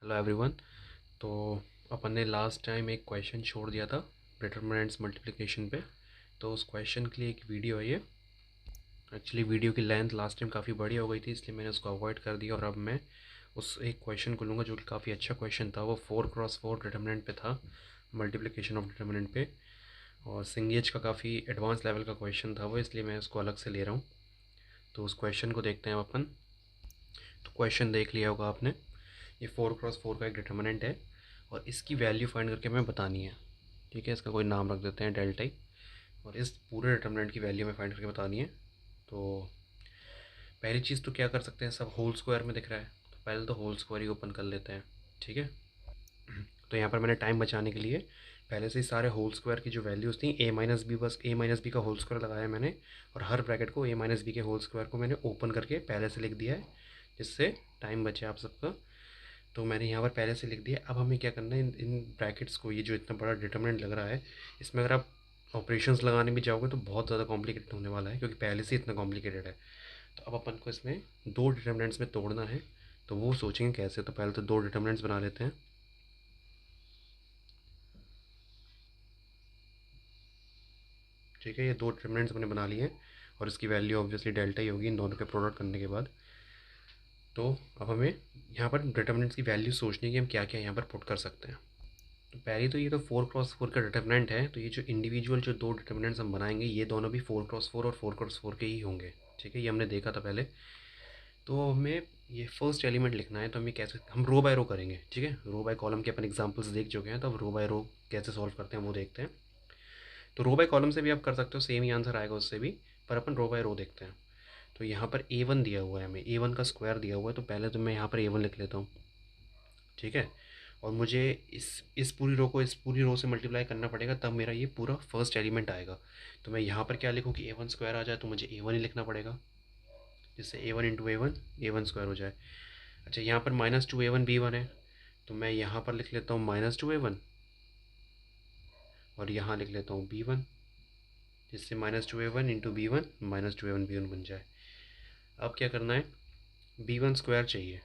Hello everyone. तो अपन ने last time एक क्वेश्चन छोड़ दिया था डिटरमिनेंट्स मल्टीप्लिकेशन पे। तो उस क्वेश्चन के लिए एक वीडियो है ये। एक्चुअली वीडियो की लेंथ लास्ट टाइम काफ़ी बड़ी हो गई थी, इसलिए मैंने उसको अवॉइड कर दिया और अब मैं उस एक क्वेश्चन को लूँगा जो कि काफ़ी अच्छा क्वेश्चन था। वो 4x4 डिटरमिनेंट पे था, मल्टीप्लिकेशन ऑफ डिटरमिनेंट पे, और सिंगेज का काफ़ी एडवांस लेवल का क्वेश्चन था वो, इसलिए मैं उसको अलग से ले रहा हूँ। तो उस क्वेश्चन को देखते हैं अपन। तो क्वेश्चन देख लिया होगा आपने। ये 4x4 का एक डिटर्मिनेंट है और इसकी वैल्यू फाइंड करके हमें बतानी है। ठीक है, इसका कोई नाम रख देते हैं डेल्टा ही, और इस पूरे डिटर्मिनेंट की वैल्यू हमें फाइंड करके बतानी है। तो पहली चीज़ तो क्या कर सकते हैं, सब होल स्क्वायर में दिख रहा है, तो पहले तो होल स्क्वायर ही ओपन कर लेते हैं। ठीक है, तो यहाँ पर मैंने टाइम बचाने के लिए पहले से ही सारे होल स्क्वायर की जो वैल्यूज़ थी ए माइनस बी, बस ए माइनस बी का होल स्क्वायर लगाया मैंने, और हर ब्रैकेट को ए माइनस बी के होल स्क्वायर को मैंने ओपन करके पहले से लिख दिया है, जिससे टाइम बचे आप सबका। तो मैंने यहाँ पर पहले से लिख दिया। अब हमें क्या करना है, इन ब्रैकेट्स को, ये जो इतना बड़ा डिटर्मिनेंट लग रहा है, इसमें अगर आप ऑपरेशंस लगाने भी जाओगे तो बहुत ज़्यादा कॉम्प्लिकेटेड होने वाला है, क्योंकि पहले से इतना कॉम्प्लिकेटेड है। तो अब अपन को इसमें दो डिटर्मिनेंट्स में तोड़ना है, तो वो सोचेंगे कैसे। तो पहले तो दो डिटर्मिनेंट्स बना लेते हैं। ठीक है, ये दो डिटर्मिनेंट्स मैंने बना लिए हैं, और इसकी वैल्यू ऑब्वियसली डेल्टा ही होगी इन दोनों के प्रोडक्ट करने के बाद। तो अब हमें यहाँ पर डिटर्मिनेंट्स की वैल्यू सोचनी है कि हम क्या क्या यहाँ पर पुट कर सकते हैं। तो पहली तो ये तो 4x4 का डिटर्मिनेंट है, तो ये जो इंडिविजुअल जो दो डिटर्मिनेंट्स हम बनाएंगे, ये दोनों भी 4x4 और 4x4 के ही होंगे। ठीक है, ये हमने देखा था पहले। तो हमें ये फर्स्ट एलिमेंट लिखना है, तो हमें कैसे, हम रो बाय रो करेंगे। ठीक है, रो बाय कॉलम के अपन एग्जांपल्स देख चुके हैं, तो अब रो बाय रो कैसे सॉल्व करते हैं वो देखते हैं। तो रो बाय कॉलम से भी आप कर सकते हो, सेम ही आंसर आएगा उससे भी, पर अपन रो बाय रो देखते हैं। तो यहाँ पर A1 दिया हुआ है, हमें A1 का स्क्वायर दिया हुआ है, तो पहले तो मैं यहाँ पर A1 लिख लेता हूँ। ठीक है, और मुझे इस पूरी रो को इस पूरी रो से मल्टीप्लाई करना पड़ेगा, तब मेरा ये पूरा फर्स्ट एलिमेंट आएगा। तो मैं यहाँ पर क्या लिखूँ कि A1 स्क्वायर आ जाए, तो मुझे A1 ही लिखना पड़ेगा, जिससे A1 इंटू A1 स्क्वायर हो जाए। अच्छा, यहाँ पर -2A1 B1 है, तो मैं यहाँ पर लिख लेता हूँ -2A1, और यहाँ लिख लेता हूँ B1, जिससे -2A1 into B1 -2A1 B1 बन जाए। अब क्या करना है, B1 स्क्वायर चाहिए।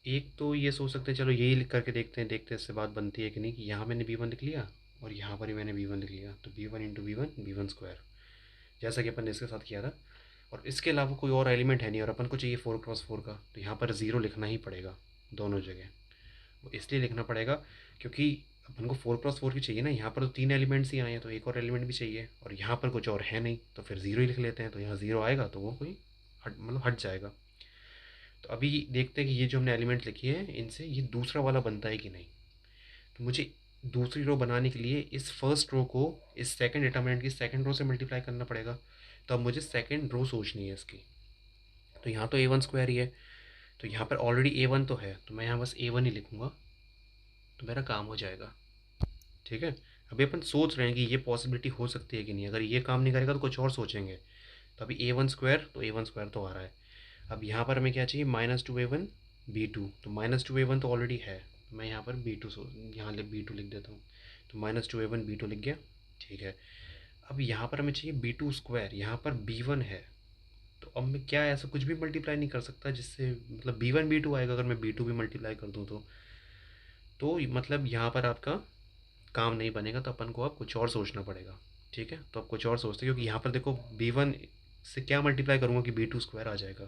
एक तो ये सोच सकते हैं, चलो यही लिख करके देखते हैं, देखते हैं इससे बात बनती है कि नहीं, कि यहाँ मैंने B1 लिख लिया और यहाँ पर ही मैंने B1 लिख लिया, तो B1 इंटू B1 स्क्वायर, जैसा कि अपन ने इसके साथ किया था। और इसके अलावा कोई और एलिमेंट है नहीं, और अपन को चाहिए 4x4 का, तो यहाँ पर ज़ीरो लिखना ही पड़ेगा दोनों जगह। वो इसलिए लिखना पड़ेगा क्योंकि अपन को 4x4 की चाहिए ना, यहाँ पर तो तीन एलिमेंट्स ही आए हैं, तो एक और एलिमेंट भी चाहिए, और यहाँ पर कुछ और है नहीं, तो फिर ज़ीरो ही लिख लेते हैं। तो यहाँ ज़ीरो आएगा तो वो कोई हट जाएगा। तो अभी देखते हैं कि ये जो हमने एलिमेंट लिखी है, इनसे ये दूसरा वाला बनता है कि नहीं। तो मुझे दूसरी रो बनाने के लिए इस फर्स्ट रो को इस सेकंड डिटर्मिनेंट की सेकंड रो से मल्टीप्लाई करना पड़ेगा। तो अब मुझे सेकंड रो सोचनी है इसकी। तो यहाँ तो A1 स्क्वायर ही है, तो यहाँ पर ऑलरेडी A1 तो है, तो मैं यहाँ बस A1 ही लिखूँगा, तो मेरा काम हो जाएगा। ठीक है, अभी अपन सोच रहे हैं कि ये पॉसिबिलिटी हो सकती है कि नहीं। अगर ये काम नहीं करेगा तो कुछ और सोचेंगे। तो अभी A1 स्क्वायर, तो A1 स्क्वायर तो आ रहा है। अब यहाँ पर हमें क्या चाहिए, -2A1 B2, तो -2A1 तो ऑलरेडी है, तो मैं यहाँ पर B2 यहाँ B2 लिख देता हूँ। तो -2A1 B2 लिख गया। ठीक है, अब यहाँ पर हमें चाहिए B2 स्क्वायर, यहाँ पर B1 है, तो अब मैं क्या ऐसा कुछ भी मल्टीप्लाई नहीं कर सकता जिससे मतलब B1 B2 आएगा, अगर मैं B2 भी मल्टीप्लाई कर दूँ तो मतलब यहाँ पर आपका काम नहीं बनेगा, तो अपन को अब कुछ और सोचना पड़ेगा। ठीक है, तो अब कुछ और सोचते हैं, क्योंकि यहाँ पर देखो B1 से क्या मल्टीप्लाई करूँगा कि B2 स्क्वायर आ जाएगा।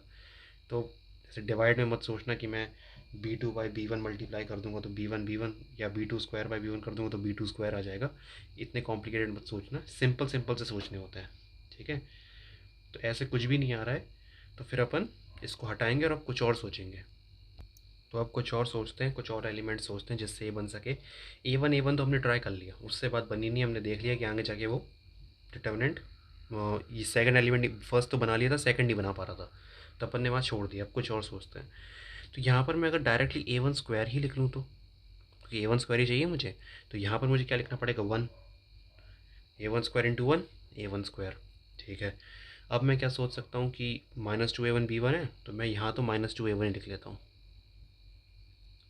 तो जैसे डिवाइड में मत सोचना कि मैं B2 बाई B1 मल्टीप्लाई कर दूंगा तो B1 B1, या B2 स्क्वायर बाई B1 कर दूंगा तो B2 स्क्वायर आ जाएगा। इतने कॉम्प्लिकेटेड मत सोचना, सिंपल सिंपल से सोचने होते हैं। ठीक है, तो ऐसे कुछ भी नहीं आ रहा है, तो फिर अपन इसको हटाएंगे और अब कुछ और सोचेंगे। तो अब कुछ और सोचते हैं, कुछ और एलिमेंट सोचते हैं जिससे ये बन सके। A1 तो हमने ट्राई कर लिया, उससे बात बनी नहीं, हमने देख लिया कि आगे जाके वो डिटर्मिनेंट, ये सेकंड एलिमेंट फर्स्ट तो बना लिया था, सेकंड नहीं बना पा रहा था, तो अपन ने वहाँ छोड़ दिया। अब कुछ और सोचते हैं। तो यहाँ पर मैं अगर डायरेक्टली A1 स्क्वायर ही लिख लूँ, तो क्योंकि A1 स्क्वायर ही चाहिए मुझे, तो यहाँ पर मुझे क्या लिखना पड़ेगा, 1, A1 square into 1 A1 square. ठीक है, अब मैं क्या सोच सकता हूँ कि -2A1 B1 है, तो मैं यहाँ तो -2A1 ही लिख लेता हूँ।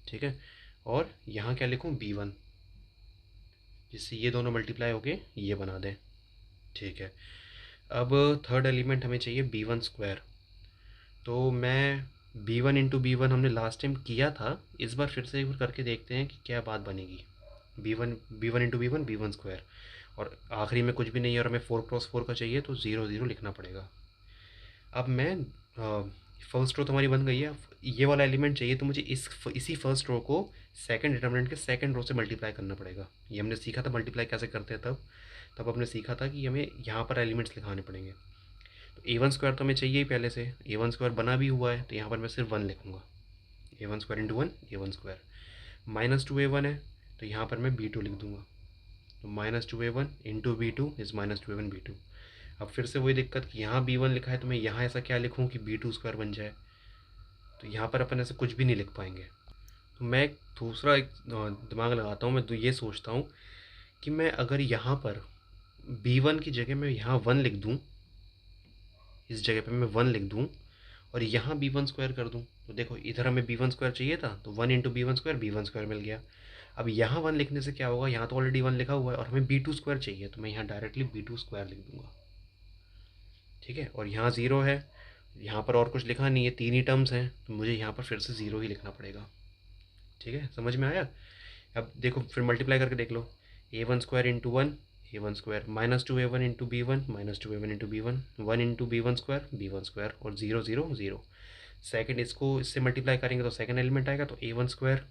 ठीक है, और यहाँ क्या लिखूँ, B1, जिससे ये दोनों मल्टीप्लाई होके ये बना दें। ठीक है, अब थर्ड एलिमेंट हमें चाहिए B1 स्क्वायर, तो मैं B1 इंटू B1 हमने लास्ट टाइम किया था, इस बार फिर से एक बार करके देखते हैं कि क्या बात बनेगी। B1 into B1 B1 square, और आखिरी में कुछ भी नहीं है और हमें 4x4 का चाहिए तो 0 0 लिखना पड़ेगा। अब मैं फर्स्ट रो तो हमारी बन गई है, ये वाला एलिमेंट चाहिए तो मुझे इसी फर्स्ट रो को सेकंड डिटर्मिनेंट के सेकंड रो से मल्टीप्लाई करना पड़ेगा। ये हमने सीखा था मल्टीप्लाई कैसे करते हैं, तब हमने सीखा था कि हमें यहाँ पर एलिमेंट्स लिखाने पड़ेंगे। तो A1 स्क्वायर तो हमें चाहिए ही पहले से, A1 स्क्वायर बना भी हुआ है तो यहाँ पर मैं सिर्फ 1 लिखूँगा। A1 square into 1 A1 square, -2A1 है तो यहाँ पर मैं B2 लिख दूँगा। तो -2A1 into B2 is -2A1 B2। अब फिर से वही दिक्कत कि यहाँ B1 लिखा है तो मैं यहाँ ऐसा क्या लिखूँ कि B2 स्क्वायर बन जाए, तो यहाँ पर अपन ऐसे कुछ भी नहीं लिख पाएंगे। तो मैं एक दूसरा दिमाग लगाता हूँ, मैं तो ये सोचता हूँ कि मैं अगर यहाँ पर B1 की जगह मैं यहाँ 1 लिख दूँ, इस जगह पे मैं 1 लिख दूँ और यहाँ B1 स्क्वायर कर दूँ, तो देखो इधर हमें B1 स्क्वायर चाहिए था तो 1 into B1 square B1 square मिल गया। अब यहाँ 1 लिखने से क्या होगा, यहाँ तो ऑलरेडी 1 लिखा हुआ है और हमें B2 स्क्वायर चाहिए तो मैं यहाँ डायरेक्टली B2 स्क्वायर लिख दूँगा। ठीक है, और यहाँ 0 है, यहाँ पर और कुछ लिखा नहीं है, 3 ही टर्म्स हैं तो मुझे यहाँ पर फिर से 0 ही लिखना पड़ेगा। ठीक है, समझ में आया। अब देखो फिर मल्टीप्लाई करके देख लो, A1 square into 1 A1 square, -2A1 into B1 -2A1 into B1, 1 into B1 square B1 square और 0 0 0। सेकंड इसको इससे मल्टीप्लाई करेंगे तो सेकंड एलिमेंट आएगा, तो A1 square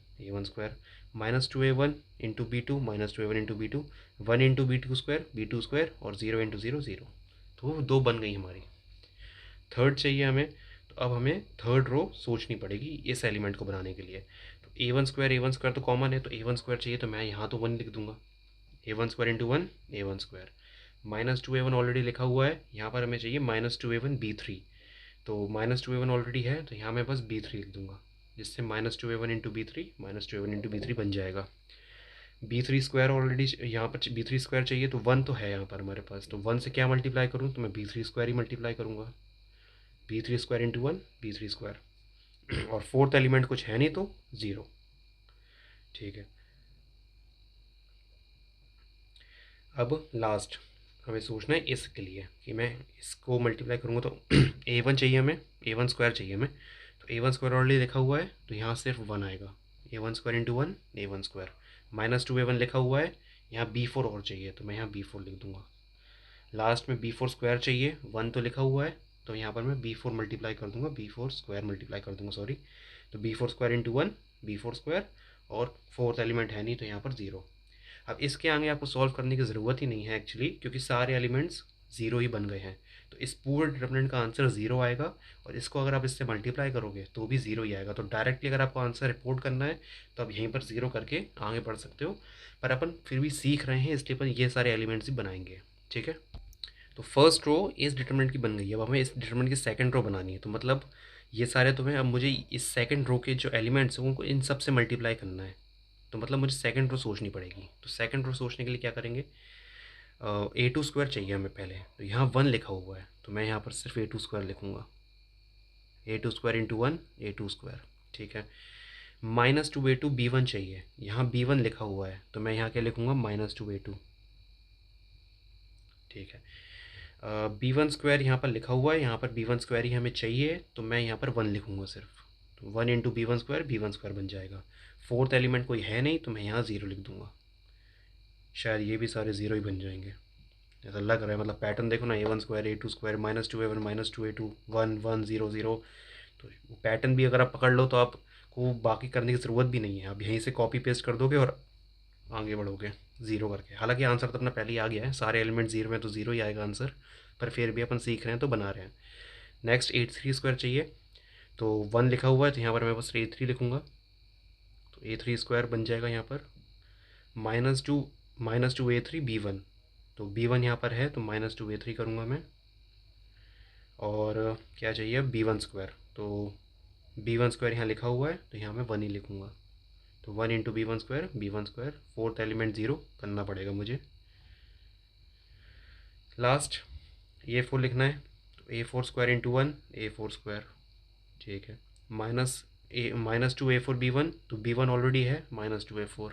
-2A1 into B2 -2A1 into B2, 1 into B2 square B2 square और 0 into 0 0। तो 2 बन गई हमारी। थर्ड चाहिए हमें, तो अब हमें थर्ड रो सोचनी पड़ेगी इस एलिमेंट को बनाने के लिए। तो A1 स्क्वायर तो कॉमन है तो A1 स्क्वायर चाहिए तो मैं यहाँ तो 1 लिख दूंगा। A1 square into 1 A1 square, -2A1 already लिखा हुआ है, यहाँ पर हमें चाहिए -2A1 B3, तो -2A1 ऑलरेडी है तो यहाँ मैं बस B3 लिख दूंगा, जिससे -2A1 इंटू B3 बन जाएगा। B3 स्क्वायर ऑलरेडी यहाँ पर B3 स्क्वायर चाहिए तो 1 तो है यहाँ पर हमारे पास, तो 1 से क्या मल्टीप्लाई करूँ, तो मैं B3 स्क्वायर ही मल्टीप्लाई करूँगा। B3 square into 1 B3 square, और फोर्थ एलिमेंट कुछ है नहीं तो 0। ठीक है, अब लास्ट हमें सोचना है इसके लिए कि मैं इसको मल्टीप्लाई करूँगा तो A1 चाहिए हमें, A1 स्क्वायर चाहिए हमें, तो A1 स्क्वायर ऑलरेडी लिखा हुआ है तो यहाँ सिर्फ 1 आएगा। A1 square into 1 A1 square, -2A1 लिखा हुआ है, यहाँ B4 और चाहिए तो मैं यहाँ B4 लिख दूँगा। लास्ट में B4 स्क्वायर चाहिए, 1 तो लिखा हुआ है तो यहाँ पर मैं B4 मल्टीप्लाई कर दूँगा, B4 स्क्वायर मल्टीप्लाई कर दूँगा सॉरी। तो B4 square into 1 B4 square, और फोर्थ एलिमेंट है नहीं तो यहाँ पर 0। अब इसके आगे आपको सॉल्व करने की ज़रूरत ही नहीं है एक्चुअली, क्योंकि सारे एलिमेंट्स 0 ही बन गए हैं, तो इस पूरे डिटर्मिनेंट का आंसर 0 आएगा, और इसको अगर आप इससे मल्टीप्लाई करोगे तो भी 0 ही आएगा। तो डायरेक्टली अगर आपको आंसर रिपोर्ट करना है तो आप यहीं पर 0 करके आगे बढ़ सकते हो, पर अपन फिर भी सीख रहे हैं इसलिए अपन ये सारे एलिमेंट्स ही बनाएंगे। ठीक है, तो फर्स्ट रो इस डिटर्मिनेंट की बन गई, अब हमें इस डिटर्मिनेंट की सेकंड रो बनानी है, तो मतलब ये सारे तुम्हें, अब मुझे इस सेकंड रो के जो एलिमेंट्स हैं उनको इन सब से मल्टीप्लाई करना है, तो मतलब मुझे सेकंड रो सोचनी पड़ेगी। तो सेकंड रो सोचने के लिए क्या करेंगे, A2 स्क्वायर चाहिए हमें पहले, तो यहाँ 1 लिखा हुआ है तो मैं यहाँ पर सिर्फ A2 स्क्वायर लिखूँगा। A2 square into 1 A2 square, ठीक है। -2A2 B1 चाहिए, यहाँ B1 लिखा हुआ है तो मैं यहाँ क्या लिखूँगा, -2A2। ठीक है, B1 स्क्वायर यहाँ पर लिखा हुआ है, यहाँ पर B1 स्क्वायर ही हमें चाहिए तो मैं यहाँ पर 1 लिखूँगा सिर्फ, तो 1 इंटू B1 स्क्वायर बन जाएगा। फोर्थ एलिमेंट कोई है नहीं तो मैं यहाँ 0 लिख दूँगा, शायद ये भी सारे 0 ही बन जाएंगे ऐसा लग रहा है। मतलब पैटर्न देखो ना, A1 square A2 square -2A1 -2A2 1 1 0 0, तो पैटर्न भी अगर आप पकड़ लो तो आपको बाकी करने की ज़रूरत भी नहीं है, आप यहीं से कॉपी पेस्ट कर दोगे और आगे बढ़ोगे 0 करके। हालांकि आंसर तो अपना पहले ही आ गया है, सारे एलिमेंट 0 में तो 0 ही आएगा आंसर, पर फिर भी अपन सीख रहे हैं तो बना रहे हैं। नेक्स्ट A3 स्क्वायर चाहिए, तो 1 लिखा हुआ है तो यहाँ पर मैं बस A3 लिखूँगा, तो A3 स्क्वायर बन जाएगा यहाँ पर -2 A3 B1, तो B1 यहाँ पर है तो -2 A3 करूँगा मैं। और क्या चाहिए, B1 स्क्वायर, तो B1 स्क्वायर यहाँ लिखा हुआ है तो यहाँ मैं 1 ही लिखूँगा, तो 1 into B1 square, fourth element 0 करना पड़ेगा मुझे। लास्ट A4 लिखना है, तो A4 square into 1 A4 square, ठीक है। -2 A4 B1, तो B1 ऑलरेडी है -2 A4।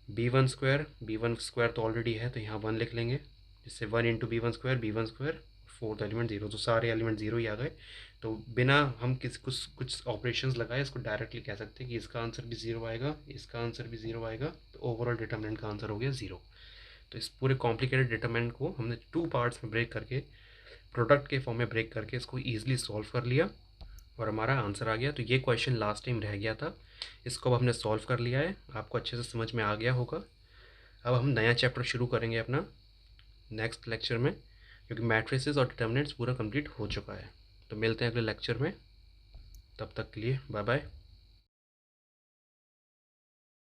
B1 स्क्वायर तो ऑलरेडी है तो यहाँ 1 लिख लेंगे, जिससे 1 into B1 square fourth element 0, तो सारे एलिमेंट 0 ही आ गए, तो बिना हम कुछ ऑपरेशंस लगाए इसको डायरेक्टली कह सकते हैं कि इसका आंसर भी ज़ीरो आएगा, इसका आंसर भी ज़ीरो आएगा, तो ओवरऑल डिटर्मिनेंट का आंसर हो गया ज़ीरो। तो इस पूरे कॉम्प्लिकेटेड डिटर्मिनेंट को हमने 2 पार्ट्स में ब्रेक करके, प्रोडक्ट के फॉर्म में ब्रेक करके इसको ईजिली सॉल्व कर लिया और हमारा आंसर आ गया। तो ये क्वेश्चन लास्ट टाइम रह गया था, इसको अब हमने सॉल्व कर लिया है, आपको अच्छे से समझ में आ गया होगा। अब हम नया चैप्टर शुरू करेंगे अपना नेक्स्ट लेक्चर में, क्योंकि मैट्रिसेस और डिटर्मिनेंट्स पूरा कंप्लीट हो चुका है। तो मिलते हैं अगले लेक्चर में, तब तक के लिए बाय बाय।